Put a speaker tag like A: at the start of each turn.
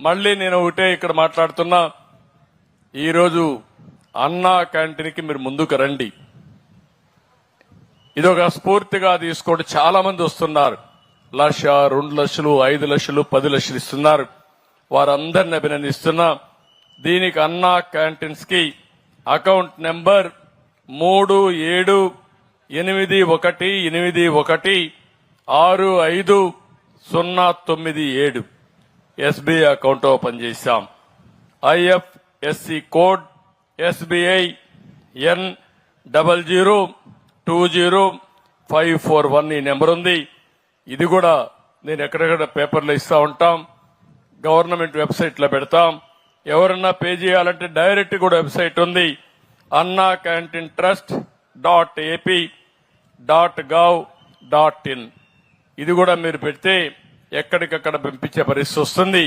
A: మళ్ళీ నేను ఒకటే ఇక్కడ మాట్లాడుతున్నా, ఈరోజు అన్నా క్యాంటీన్కి మీరు ముందుకు రండి. ఇదొక స్ఫూర్తిగా తీసుకోండి. చాలా మంది వస్తున్నారు, 1,00,000, 2 లక్షలు, 5 లక్షలు, 10 లక్షలు ఇస్తున్నారు. వారందరిని అభినందిస్తున్నా. దీనికి అన్నా క్యాంటీన్స్ కి account number 3781816509 SBI account open చేశాం. IFSC కోడ్ SBI N0020541 ఈ నెంబర్ ఉంది. ఇది కూడా నేను ఎక్కడెక్కడ పేపర్లో ఇస్తా ఉంటాం, గవర్నమెంట్ వెబ్సైట్ లో పెడతాం. ఎవరన్నా పే చేయాలంటే డైరెక్ట్ కూడా వెబ్సైట్ ఉంది, annacantintrust.ap.gov.in. ఇది కూడా మీరు పెడితే ఎక్కడికక్కడ పంపించే పరిస్థితి వస్తుంది.